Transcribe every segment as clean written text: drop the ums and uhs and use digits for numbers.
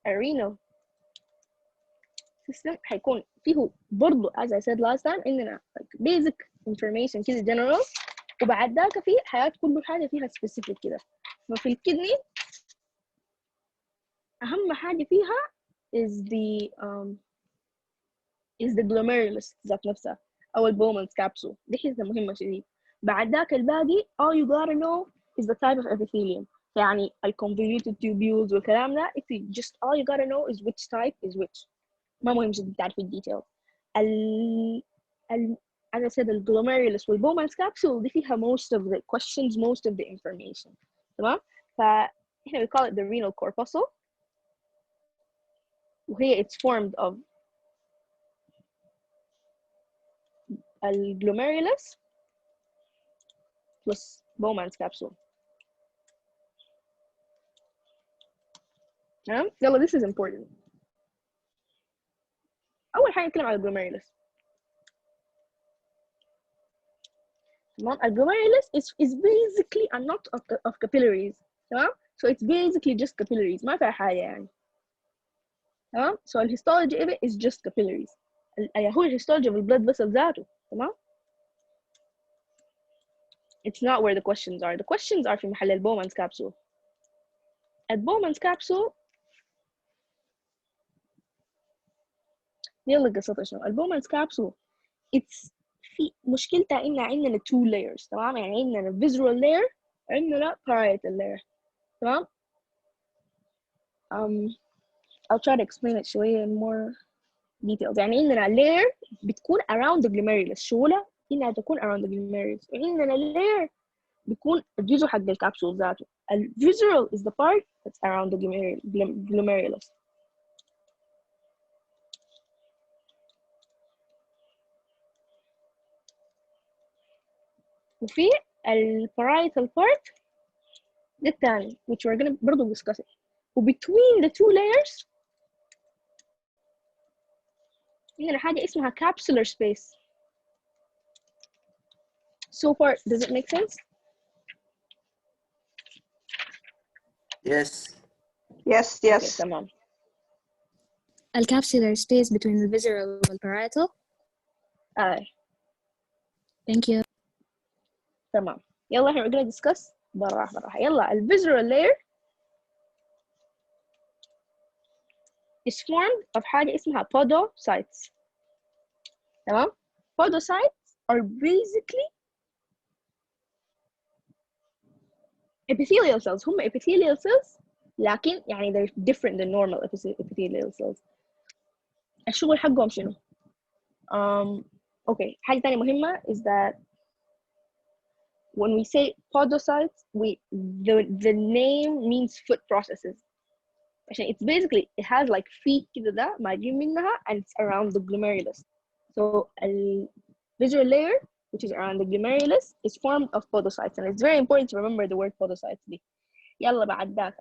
الرينال system هيكون فيه برضو as I said last time إننا like basic information كده general، وبعد ذاك في حياة كل حاجة فيها specific كده. ففي الكدني أهم حاجة فيها is the glomerulus ذات نفسها أو البومانز capsule، دي حتة مهمة شديد. بعد ذاك الباقي all you gotta know is the type of epithelium، يعني convoluted tubules والكلام ده if you just all you gotta know is which type is which، ما مهم جدا تعرف الديتيل. as I said الجلوميرولس والبومانز capsule دي فيها most of the questions most of the information. تمام؟ فإحنا we call it the renal corpuscle، وهي it's formed of الجلوميرولس plus Bowman's capsule. تمام؟ يلا this is important. أول حاجة نتكلم على الجلوميرولس. تمام؟ الجلوميرولس is basically a knot of capillaries. تمام؟ so it's basically just capillaries، ما فيها حاجة يعني. تمام؟ so الهistology of it is just capillaries. هو الهistology of the blood vessel ذاته. تمام؟ it's not where the questions are. The questions are في محل البومان's capsule. البومان's capsule يلا قصتها شنو؟ البومان's capsule it's في مشكلتها إن عندنا two layers. تمام؟ يعني عندنا visceral layer عندنا parietal layer. تمام؟ I'll try to explain it شوية more details. يعني عندنا layer بتكون around the glomerulus، شغلة إنها تكون around the glomerulus، وعندنا layer بيكون الجزء حق الكبسول ذاته. الvisceral is the part that's around the glomerulus. وفي parietal part ده الثاني which we're gonna برضو discuss it. وbetween the two layers عندنا حاجة اسمها capsular space. So far does it make sense? Yes. Yes. Okay, تمام. Capsular space between the visceral and parietal. Thank you. تمام. يلا احنا we're gonna discuss بالراحة. يلا visceral layer is formed of حاجة اسمها podocytes. تمام؟ Podocytes are basically epithelial cells. هم epithelial cells لكن يعني they're different than normal epithelial cells. الشغل حقهم شنو؟ okay. حاجة تانية مهمة is that when we say podocytes, the name means foot processes. عشان it's basically it has like feet كده ده معجين منها and it's around the glomerulus. So a visual layer which is around the glomerulus is formed of podocytes, and it's very important to remember the word podocytes دي. يلا بعد ذاك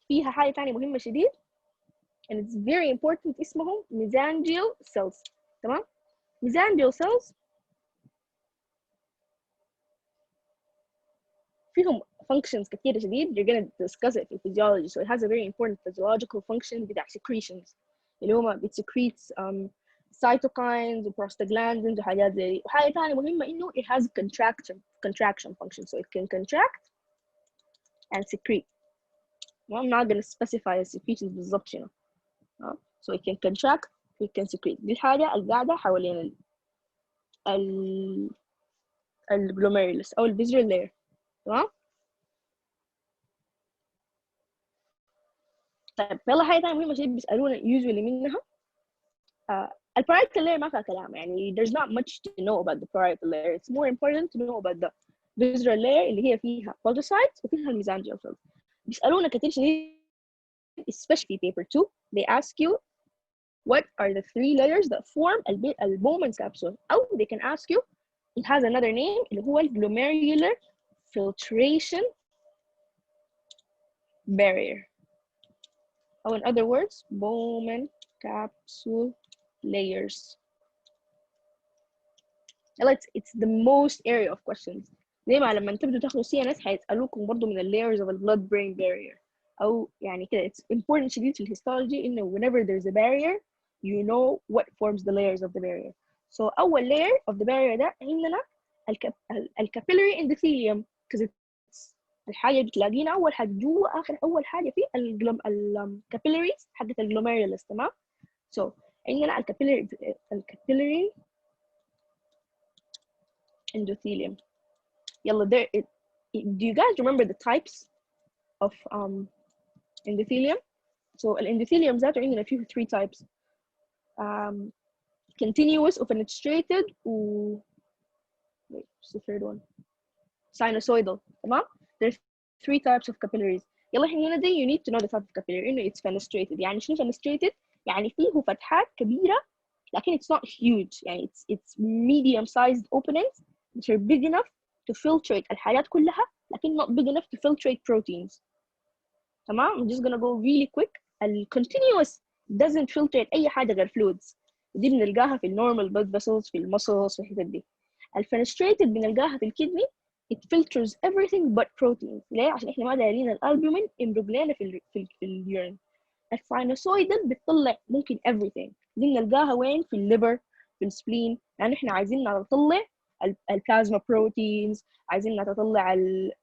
فيها حاجة تانية مهمة شديد and it's very important اسمهم mesangial cells. تمام؟ mesangial cells فيهم functions كتيرة شديد. You're gonna discuss it in physiology, so it has a very important physiological function بتاع secretions اللي هما بتسكريت cytokines وprostaglandins وحاجات زي دي. وحاجة تانية مهمة إنه it has contraction function, so it can contract and secrete. Well, I'm not gonna specify the secretions بالضبط شنو. So it can contract, it can secrete. دي الحاجة القاعدة حوالين الجلوميرولس أو الفيزيرال layer. تمام؟ طيب يلا حاجة تانية مهمة شديد بيسألونا usually منها البارietal layer ما فيها كلام يعني there's not much to know about the parietal layer. It's more important to know about the visceral layer اللي هي فيها podocytes وفيها mesangial cells. بيسألونا كتير شديد especially paper 2 they ask you what are the 3 layers that form a Bowman's capsule, أو they can ask you it has another name اللي هو glomerular filtration barrier, or in other words Bowman capsule layers. It's the most area of questions. زي ما لما تبدوا تاخدوا CNS هيسألوكم برضو من layers of the blood brain barrier أو يعني كده it's important شديد في الهيستولوجي إنه whenever there's a barrier you know what forms the layers of the barrier. So أول layer of the barrier ده عندنا الكابيلاري endothelium because it's الحاجة بتلاقينا أول حاجة جوا آخر أول حاجة فيه الكابيلاريز حقت الجلوميرولس تمام. So عندنا الكابيلاري endothelium. يلا there do you guys remember the types of endothelium? So الendothelium ذاته عندنا فيه 3 types. Continuous وفenestrated و wait, what's the third one? Sinusoidal تمام. There's 3 types of capillaries. يلا هنا دي you need to know the type of capillary إنه it's fenestrated. يعني شنو fenestrated؟ يعني فيه فتحات كبيرة لكن it's not huge. يعني it's medium sized openings which are big enough to filtrate الحاجات كلها لكن not big enough to filtrate proteins. تمام. I'm just gonna go really quick. Continuous doesn't filtrate أي حاجة غير fluids. دي بنلقاها في الnormal blood vessels في المسلز في الحتت دي. الفenestrated بنلقاها في الكدني it filters everything but proteins. ليه؟ عشان احنا ما دايرين الالبومين يمرق لنا في اليورين. الساينوسويدال بتطلع ممكن everything. دي بنلقاها وين؟ في الليفر في السبلين لان احنا عايزين نطلع البلازما بروتينز عايزين نطلع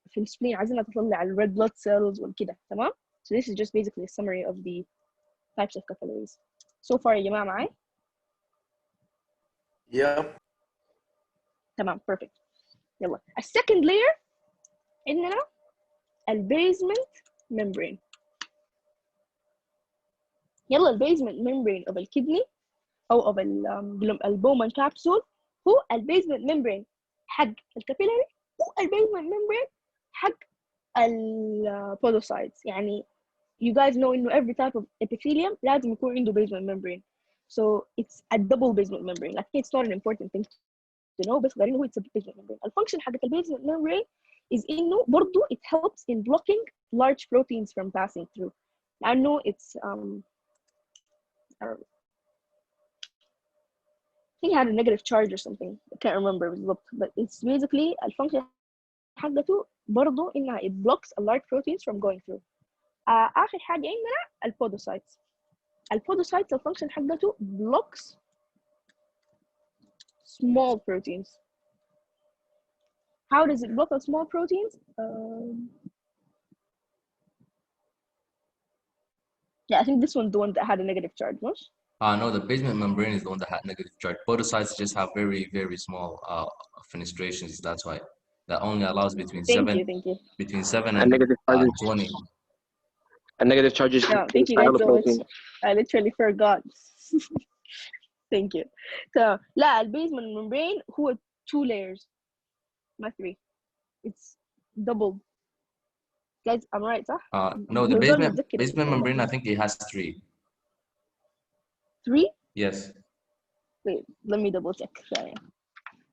في السبلين عايزين نطلع الريد بلود سيلز وكده تمام. So this is just basically a summary of the types of capillaries. So far يا جماعة معاي؟ Yeah. تمام perfect. يلا السكند layer عندنا البيزمنت membrane. يلا البيزمنت membrane of الكدني أو of البومان كابسول هو البيزمنت membrane حق الكابيلاري والبيزمنت membrane حق البودوسايتس. يعني you guys know إنه every type of epithelium لازم يكون عنده basement membrane. So it's a double basement membrane. Like it's not an important thing to know بس غير إنه it's a basement membrane. الفانكشن حقت البيزمنت membrane is إنه برضو it helps in blocking large proteins from passing through. لأنه it's I think it had a negative charge or something. I can't remember بالضبط. But it's basically الفانكشن حقته برضو إنها it blocks a large proteins from going through. آخر حاجة عندنا البودوسايتس. البودوسايتس الفانكشن حقته blocks small proteins. How does it block the small proteins? Yeah, I think this one's the one that had a negative charge, no? No, the basement membrane is the one that had negative charge. Podocytes just have very, very small fenestrations. That's why that only allows between Thank you. between 7 And negative charges. 20. And negative charges. No, thank you guys so much. I literally forgot. Thank you. So, لا البيزمنت membrane هو 2 layers ما 3. It's double. Guys, I'm right, صح? No, the basement membrane I think it has 3. 3? Yes. Wait, let me double check. Sorry.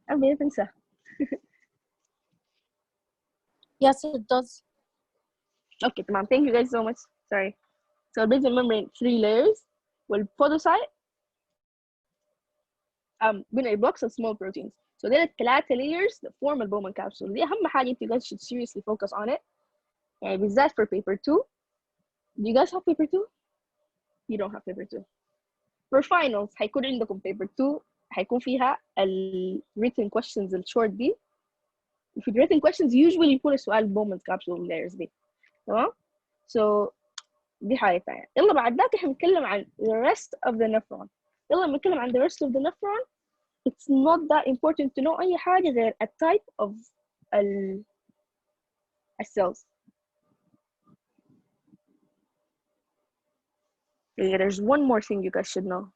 I'm going to think so. Yes, it does. Okay, tamam. Thank you guys so much. Sorry. So basement membrane 3 layers. Well, podocyte it blocks the small proteins. So there are 3 layers that form a Bowman capsule. دي أهم حاجة you guys should seriously focus on it. And with that for paper 2. Do you guys have paper 2? You don't have paper 2. For finals هيكون عندكم paper 2 هيكون فيها written questions الشورت دي. في written questions usually يكون السؤال Bowman capsule layers دي. تمام؟ So دي حاجة تانية. يلا بعد ذاك احنا بنتكلم عن the rest of the nephron. يلا بنتكلم عن the rest of the nephron. It's not that important to know أي حاجة غير a type of cells. Okay, there's one more thing you guys should know.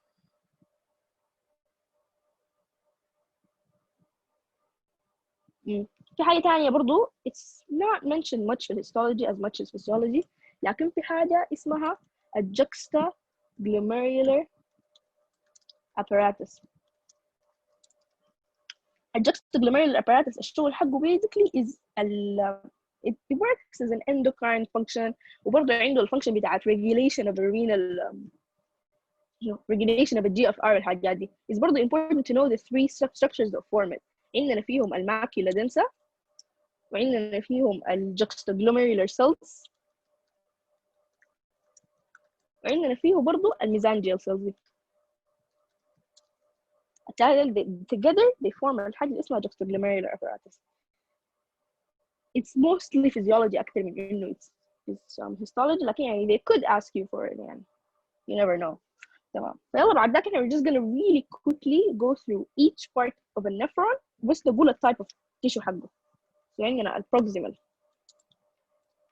في حاجة تانية برضو it's not mentioned much in histology as much as physiology لكن في حاجة اسمها juxtaglomerular apparatus. juxtaglomerular apparatus الشغل حقه basically is it works as an endocrine function وبرضه عنده الفانكشن بتاعت regulation of the renal regulation of the GFR والحاجات دي. It's برضه important to know the 3 structures that form it. عندنا فيهم الماكيولا دنسا وعندنا فيهم الجوكستوجلوميرولار سيلز، وعندنا فيه برضو الميزانجيال سيلز. together they form الحاجة اللي اسمها juxtaglomerular apparatus. It's mostly physiology أكتر من إنه it's histology، لكن يعني they could ask you for it يعني you never know. تمام. فيلا بعد ذاك we're just gonna really quickly go through each part of a nephron بس نقول ال type of tissue حقه. So عندنا proximal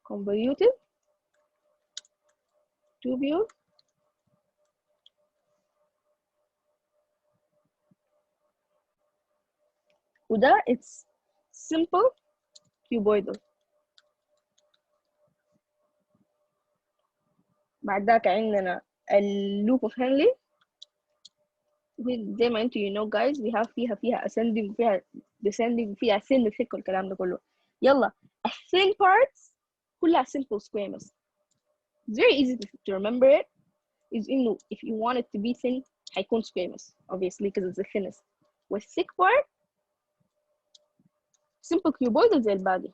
convoluted tubule، وده it's simple cuboidal. بعد ذاك عندنا loop of Henle، زي ما انتوا you know guys we have فيها ascending وفيها descending وفيها thin thick والكلام ده كله. يلا thin parts كلها simple squamous. It's very easy to remember it is إنه if you want it to be thin هيكون squamous obviously because it's the thinnest. والthick part simple cuboidal زي الباقي.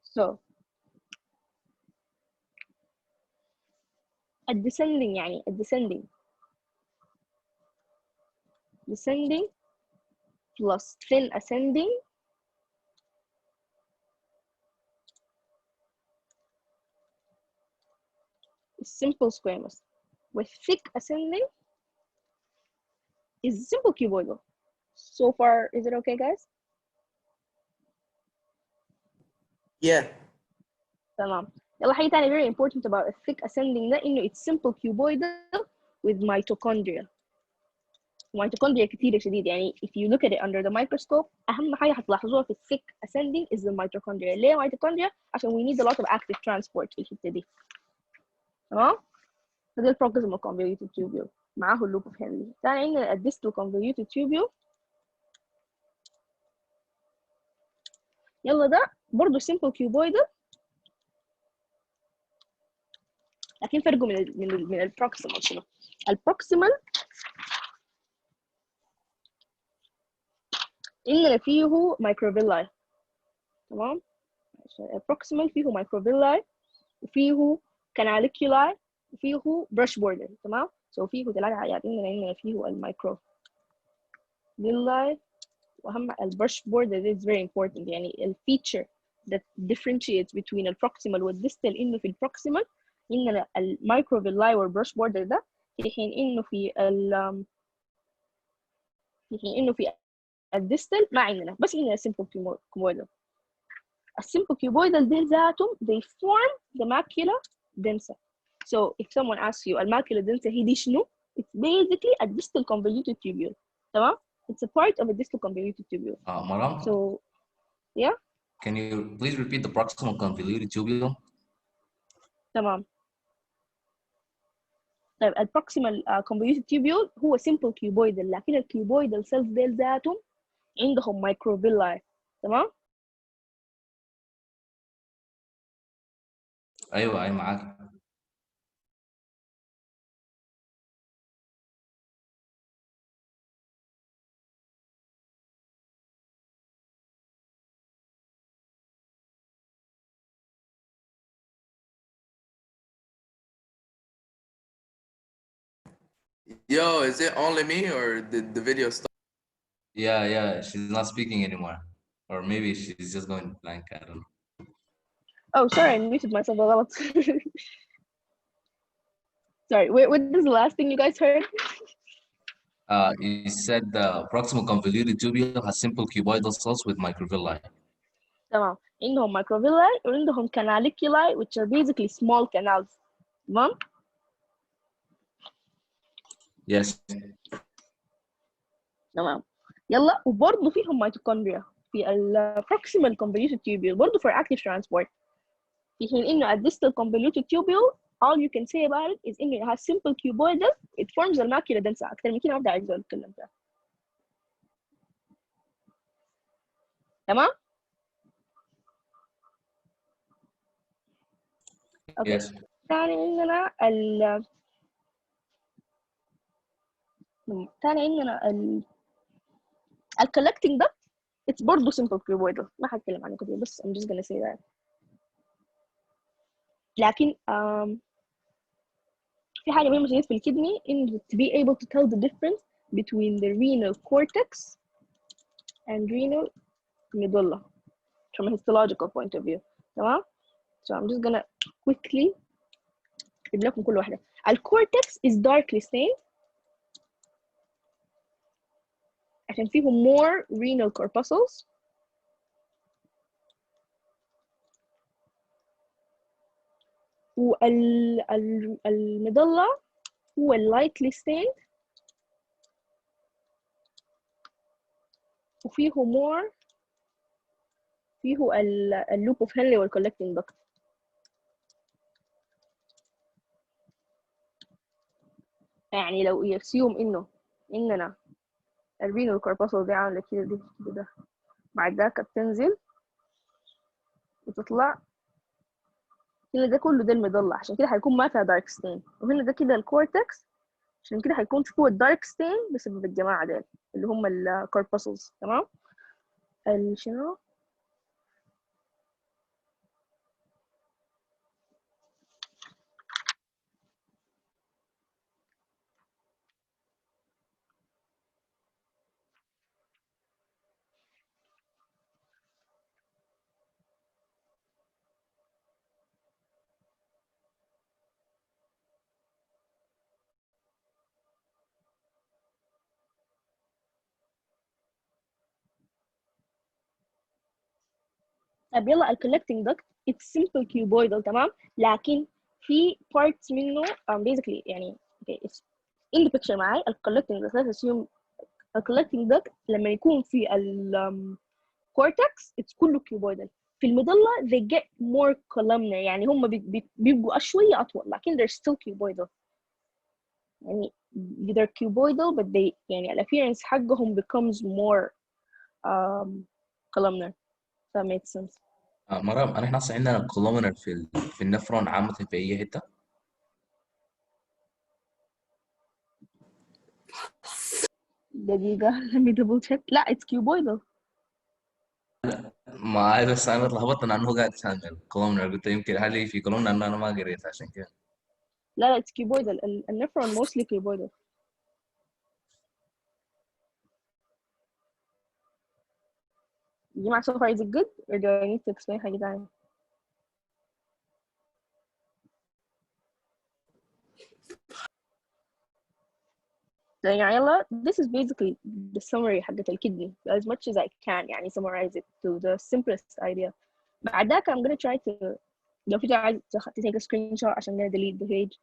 So الديسندنج يعني الديسندنج descending plus thin ascending is simple squamous, with thick ascending is simple cuboidal. So far, is it okay, guys? Yeah. تمام. يلا حاجة تانية very important about a thick ascending ده إنه it's simple cuboidal with mitochondria. mitochondria كتيرة شديد يعني if you look at it under the microscope أهم حاجة هتلاحظوها في thick ascending is the mitochondria. ليه mitochondria؟ عشان we need a lot of active transport في الحتة دي. تمام؟ فده ال proximal convoluted tubule معاه loop of Henle. تاني عندنا ال distal convoluted tubule. يلا ده برضه simple cuboidal لكن فرقه من البروكسيمال شنو؟ البروكسيمال إننا فيه مايكروفيلاي. تمام؟ البروكسيمال فيه مايكروفيلاي وفيه كاناليكولاي وفيه برش بوردر. تمام؟ سو فيه ثلاث حاجات. إننا فيه المايكروفيلاي وأهم البرش بوردر is very important يعني الفيتشر that differentiates between البروكسيمال والديستال إنه في البروكسيمال إننا المايكروفيلاي والبرش بوردر ده في حين إنه في الديستال ما عندنا، بس عندنا simple cuboidal. الsimple cuboidal ده ذاتهم they form the macula densa. So if someone asks you الماكيولا densa هي دي شنو؟ It's basically a distal convoluted tubule. تمام؟ It's a part of a distal convoluted tubule. Maram, So yeah. can you please repeat the proximal convoluted tubule? تمام. طيب البروكسيمال convoluted tubule هو simple cuboidal لكن الكيوبويدال cells ديل ذاتهم عندهم مايكروفيلاي. تمام؟ ايوه معاك. Yo, is it only me or did the video stop? Yeah, she's not speaking anymore, or maybe she's just going blank. I don't know. Oh, sorry, I muted myself غلط. Sorry, what is the last thing you guys heard? You said the proximal convoluted tubule has simple cuboidal cells with microvilli. تمام. عندهم microvilli وعندهم canaliculi which are basically small canals. تمام. Yes. تمام. يلا وبرضه فيهم mitochondria في ال proximal convoluted tubule برضه for active transport. في حين إنه a distal convoluted tubule all you can say about it is إنه it has simple cuboidal it forms the macula densa. أكتر من كده ما بدي أعرف أتكلم فيها. تمام. اوكي. Yes. ثاني عندنا الكولكتنج ده it's برضه simple cuboidal. ما هتكلم عنه كتير بس I'm just gonna say that. لكن في حاجة مهمة جدا في الكدني إن to be able to tell the difference between the renal cortex and renal medulla from a histological point of view. تمام؟ So I'm just gonna quickly اكتب لكم كل واحدة. الcortex is darkly stained عشان فيه more renal corpuscles. والمظلة هو lightly stained وفيه more فيه اللوب اوف هنلي والcollecting duct. يعني لو يسيوم إننا الرينال corpuscle دي عاملة كده دي كده بعد ذاك بتنزل وتطلع كده ده كله ده المظلة عشان كده هيكون ما فيها دارك ستين وهنا ده كده الكورتكس عشان كده هيكون فيه الدارك ستين بسبب الجماعة ديل اللي هم الكورباسلز. تمام؟ شنو طب يلا الكولكتنج duct it's simple cuboidal. تمام؟ لكن في parts منه basically يعني okay it's in the picture معاي الكولكتنج duct. let's assume الكولكتنج duct لما يكون في cortex it's كله cuboidal. في المظلة they get more columnar يعني هم بيبقوا شوية أطول لكن they're still cuboidal. يعني they're cuboidal but they يعني الappearance حقهم becomes more columnar. that makes sense. مرام احنا هسه عندنا كولومنر في النفرون عامة في اي حتة. دقيقة let me double check. لا it's cuboidal. ما بس انا اتلخبطت انه قاعد تعمل كولومنر قلت يمكن هل هي في كولومنر انا ما قريت عشان كده. لا it's cuboidal. النفرون mostly cuboidal. جماعة so far is it good or do I need to explain حاجة تانية؟ يعني يلا this is basically the summary حقت الكدني as much as I can يعني summarize it to the simplest idea. بعد ذاك I'm gonna try to لو في عايز to take a screenshot عشان gonna delete the page.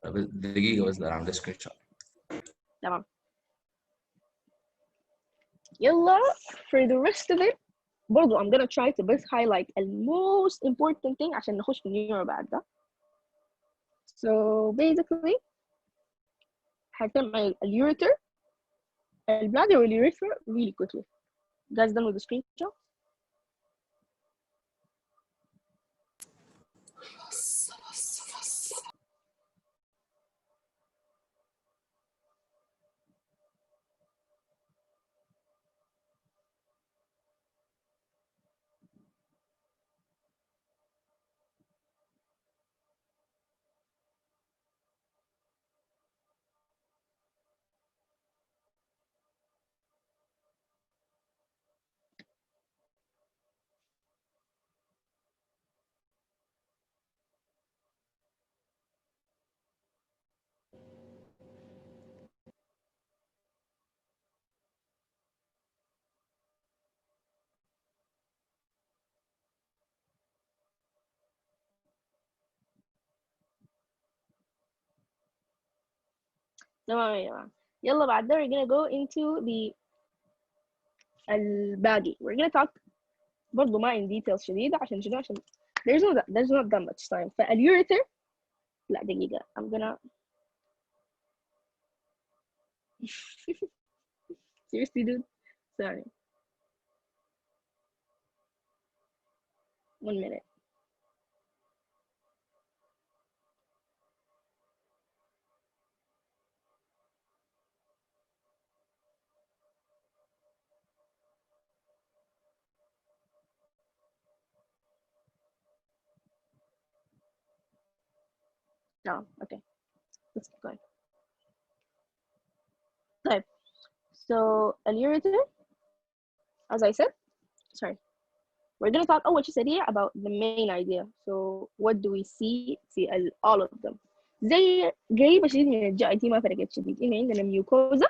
دقيقة بس ده عامل سكرين شوت. تمام يلا for the rest of it برضو I'm gonna try to best highlight the most important thing عشان نخش في النيورو بعد ده. So basically هنتكلم عن اليوريتر البلادر واليوريثرا really quickly. You guys done with the screenshot? تمام يا جماعة يلا بعد ده we're gonna go into the الباقي. we're gonna talk برضو ما in details شديدة عشان شنو عشان there's not that much time. فاليوريتر لا دقيقة I'm gonna seriously dude sorry 1 minute. Okay. Let's keep going. طيب. So, a ureter, as I said, sorry. We're going to talk أول شيء سريع about the main idea. So, what do we see all of them. زي قريبة شديد من الجي اي تي، ما فرقت شديد. إن عندنا ميوكوزا،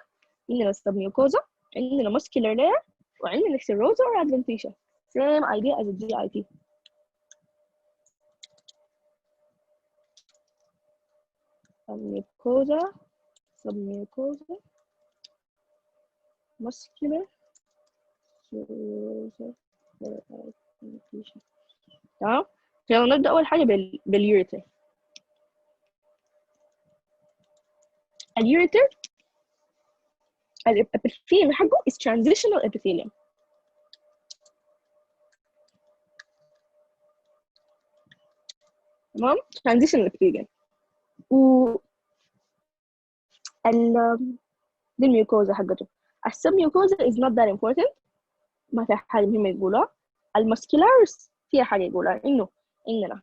عندنا سب ميوكوزا، عندنا muscular layer، وعندنا serosa or adventitia. Same idea as a GIT. Mucosa, submucosa, muscular, serosa, adventitia. تمام. يلا نبدأ أول حاجة باليوريتر. اليوريتر الابيثيليوم حقه is transitional epithelium. تمام. transitional epithelium. و دي الميوكوزا حقته. السبميوكوزا is not that important، ما فيها حاجة مهمة يقولها. المسكولارس فيها حاجة يقولها، إنه إننا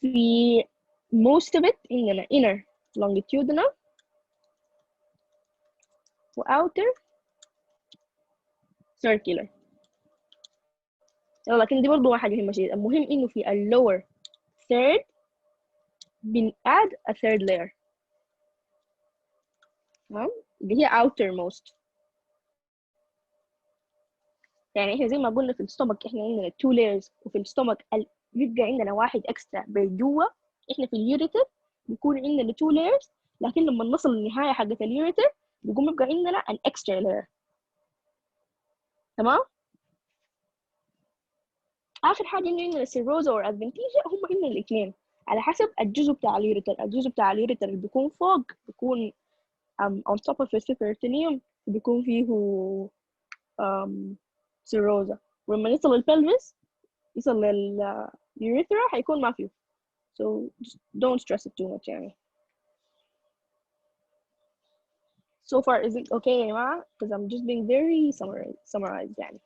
في most of it إننا inner longitudinal و outer circular. لكن دي برضو حاجة مهمة شديد. المهم إنه في lower third add a third layer. تمام. اللي هي outermost. يعني إحنا زي ما قلنا في الستومك إحنا عندنا 2 layers، وفي الستومك بيبقى عندنا واحد extra بالجوا. إحنا في اليوريتر بيكون عندنا 2 layers، لكن لما نصل للنهاية حقة اليوريتر بيقوم يبقى عندنا an extra layer. تمام. آخر حاجة إنه عندنا سيروزا أو أدفنتيجيا، هم عندنا الاثنين على حسب الجزء بتاع اليوريتر. الجزء بتاع اليوريتر اللي بيكون فوق بيكون on top of the peritoneum بيكون فيه سيروزا، ولما يصل للبلفس يصل لليوريثرا حيكون ما فيه. So just don't stress it too much يعني. So far is it okay يا جماعة؟ Because I'm just being very summarized يعني.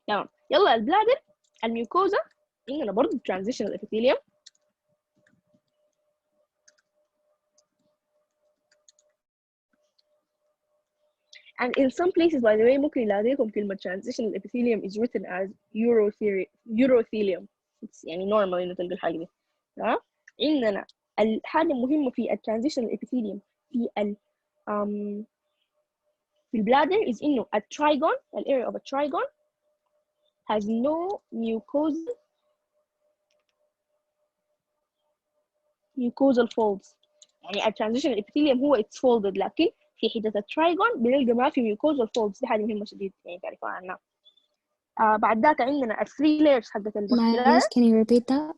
تمام. يلا البلادر، الميوكوزا عندنا برضه transitional epithelium. And in some places by the way ممكن يلاقيكم كلمة transitional epithelium is written as urothelium. It's يعني normal إنه تلقى الحاجة دي. تمام. عندنا الحاجة المهمة في transitional epithelium في في البلادر is إنه a trigon, the area of a trigon has no mucosal folds. يعني transitional epithelium هو it's folded، لكن في حتة الترايجون بنلقى ما في mucosal folds. دي حاجة مهمة شديد يعني تعرفوا عنها. بعد ذاك عندنا 3 layers حقة المسكولار. Can you repeat that?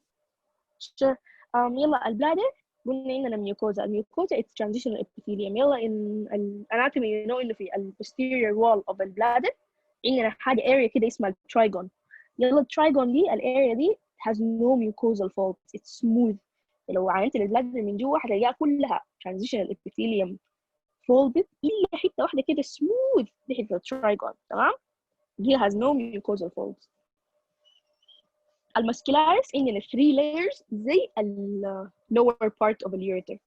Sure. يلا البلادر قلنا عندنا الميوكوزا. الميوكوزا it's transitional epithelium. يلا in anatomy you know إنه في posterior wall of البلادر عندنا حاجة area كده اسمها الترايجون. يلا الترايجون دي الarea دي has no mucosal folds. It's smooth. لو عينت البلادر من جوا هتلاقيها كلها transitional epithelium folded إلا حتة واحدة كده smooth، دي حتة الترايجون. تمام. دي has no mucosal folds. المسكولاريس عندنا 3 layers زي lower part of the ureter.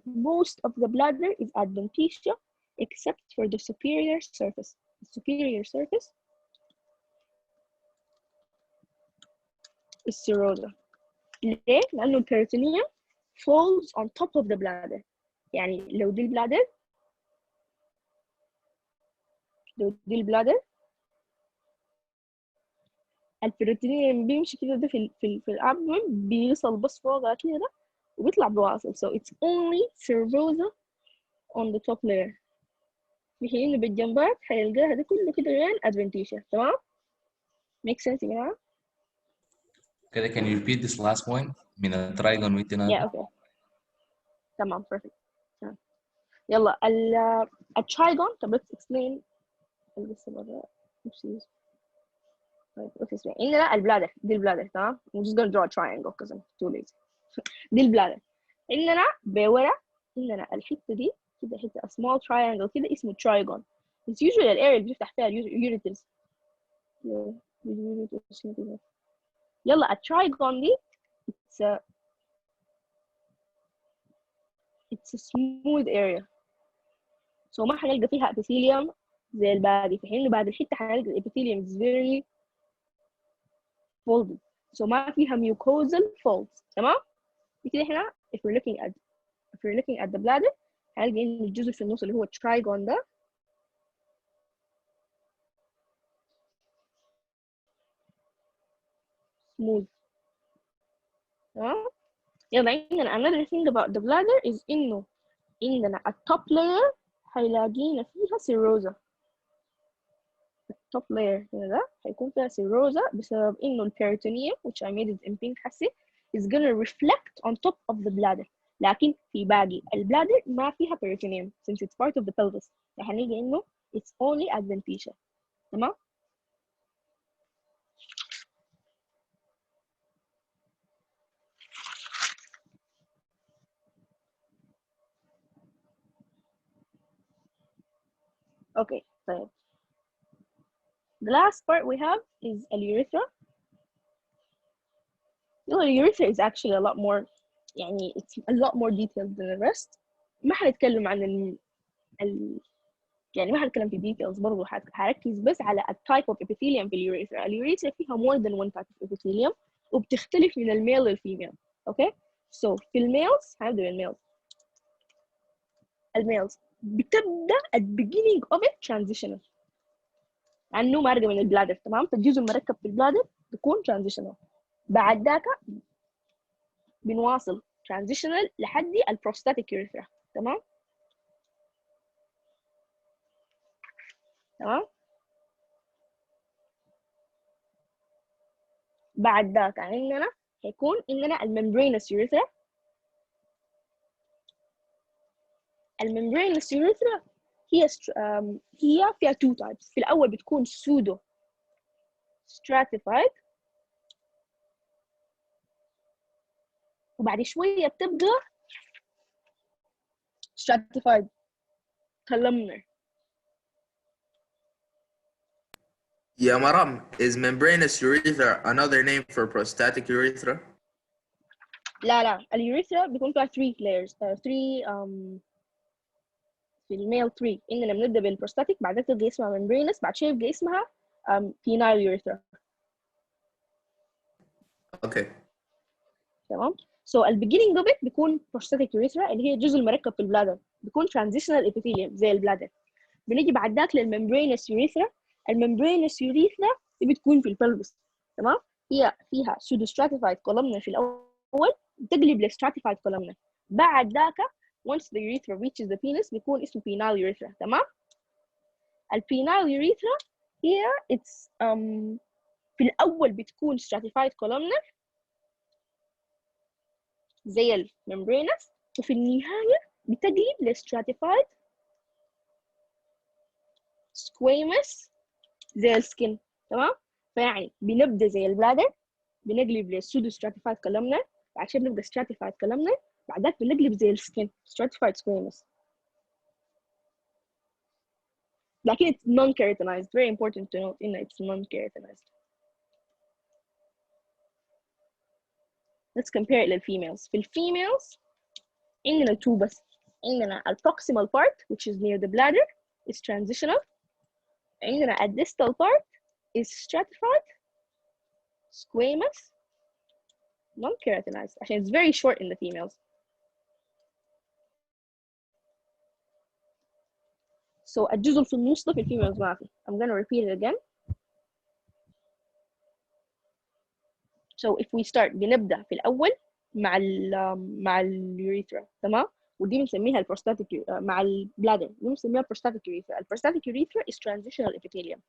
most of the bladder is adventitia except for the superior surface. The superior surface is serosa. ليه؟ لأنه البريتونيوم falls on top of the bladder. يعني لو دي البلادر البريتونيوم بيمشي كده ده في الابدومن بيوصل بس فوقها كده وبيطلع بواصل. So it's only serosa on the top layer. في حين انه بالجنبات هيلقاها ده كله كده غير adventitia. تمام. make sense يا جماعة؟ كده can you repeat this last point من الترايجون ويتنا؟ yeah okay. تمام perfect. تمام. يلا الترايجون. طب let's explain لسه برا. عندنا البلادر. دي البلادر. تمام. I'm just gonna draw a triangle because I'm too lazy. دي البلادر. عندنا بورا عندنا الحتة دي كده حتة small triangle كده اسمه trigon. it's usually الاريا اللي بتفتح فيها اليوريترز. يلا الترايجون دي it's a smooth area. so ما حنلقى فيها epithelium زي الباقي، في حين إنه بعد الحتة حنلقى الابيثيليوم is very folded. so ما فيها mucosal folds. تمام؟ كده احنا if we're looking at the bladder هنلقى إن الجزء في النص اللي هو الترايجون ده smooth. تمام؟ يلا عندنا another thing about the bladder is إنه عندنا التوب layer هيلاقينا فيها سيروزا. التوب layer هنا ده هيكون فيها سيروزا بسبب إنه البيريتونيوم which I made it in pink حسي is gonna reflect on top of the bladder. لكن في باقي البلادر ما فيها peritoneum since it's part of the pelvis. هنلقى إنه it's only adventitia. تمام؟ Okay, طيب. The last part we have is a urethra. The urethra is actually a lot more يعني it's a lot more detailed than the rest. ما حنتكلم عن يعني ما حنتكلم في details برضو، حركز بس على a type of epithelium في اليوريثرا. اليوريثرا فيها more than one type of epithelium وبتختلف من الميل للفيميل. Okay? So في الميلز هنبدأ بالميلز. الميلز بتبدأ at beginning of it transitional. عنه مارقة من البلادر. تمام؟ فالجزء المركب في البلادر بيكون transitional. بعد ذاك بنواصل transitional لحد البروستاتيك urethra. تمام؟ تمام؟ بعد ذاك عندنا هيكون عندنا الممبرينس urethra. الممبرينس urethra هي فيها two types. في الأول بتكون pseudo stratified وبعد شوية بتبقى stratified columnar. Yeah, Maram, is membranous urethra another name for prostatic urethra? لا اليوريثرا بيكون فيها 3 layers 3 في الميل 3. إننا بنبدأ بالبروستاتيك بعد ذلك تلقى اسمها membranous بعد شوية يبقى اسمها penile urethra. Okay. تمام؟ so the beginning of it بيكون prostatic urethra اللي هي الجزء المركب في البلادر بيكون transitional epithelium زي البلادر. بنيجي بعد ذاك للممبرينس urethra. الممبرينس urethra دي بتكون في البلفس. تمام؟ هي فيها pseudo stratified columnar في الأول بتقلب ل stratified columnar. بعد ذاك once the urethra reaches the penis بيكون اسمه penile urethra. تمام؟ البينال urethra هي it's في الأول بتكون stratified columnar زي الممبرينس وفي النهاية بتقلب ل stratified squamous زي السكين. تمام؟ فيعني بنبدأ زي البلادر بنقلب ل pseudo stratified columnar بعد شوية بنبقى stratified columnar بعد ذاك بنقلب زي السكين stratified squamous. لكن it's non-keratinized. Very important to note in it's non-keratinized. Let's compare it للfemales. في الfemales عندنا two بس. عندنا proximal part which is near the bladder is transitional. عندنا distal part is stratified squamous non-keratinized عشان it's very short in the females. So الجزء في النص ده في الفيميلز ما في. I'm gonna repeat it again. So if we start بنبدأ في الأول مع اليوريثرا. تمام؟ ودي بنسميها البروستاتيك مع البلادر دي بنسميها البروستاتيك يوريثرا. البروستاتيك يوريثرا is transitional epithelium.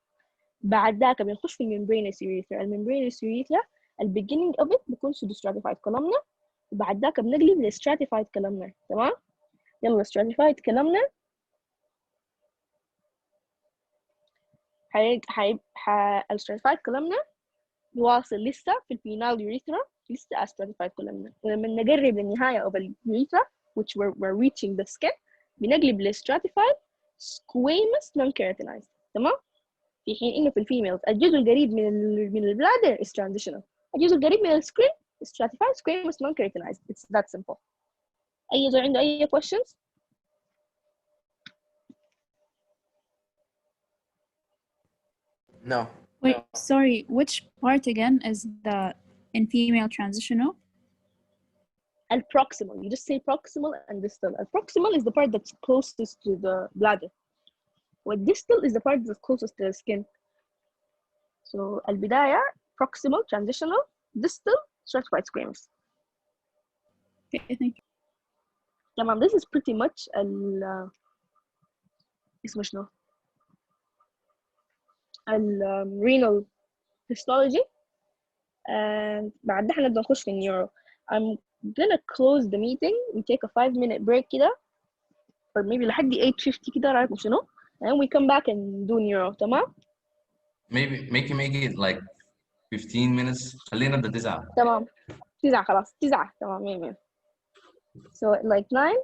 بعد ذاك بنخش في الممبرينس يوريثرا. الممبرينس يوريثرا البيجينينج اوف ات بيكون pseudo stratified columnar وبعد ذاك بنقلب ل stratified columnar. تمام؟ يلا stratified columnar الستراتيفايد columnar يواصل لسه في البينال يوريثرا لسه stratified columnar. ولما نقرب للنهاية of اليوريثرا which we're reaching the skin بنقلب ل stratified squamous non-keratinized. تمام؟ في حين إنه في الفيميلز الجزء القريب من البلادر is transitional. الجزء القريب من السكرين is stratified squamous non-keratinized. It's that simple. أي زول عنده أي questions؟ No. Wait, sorry, which part again is the in female transitional? Proximal. You just say proximal and distal. Proximal is the part that's closest to the bladder. What distal is the part that's closest to the skin. So البداية proximal transitional distal stratified squamous. Okay, thank you. تمام. This is pretty much اسمه شنو؟ renal histology. And بعد ده هنبدأ نخش في النيورو. I'm gonna close the meeting. We take a 5-minute break كده or maybe لحد 8:50 كده رايكم شنو؟ and we come back and do neuro. تمام؟ Maybe make it like 15 minutes. خلينا نبدأ 9. تمام. 9 خلاص 9 تمام 100. So like 9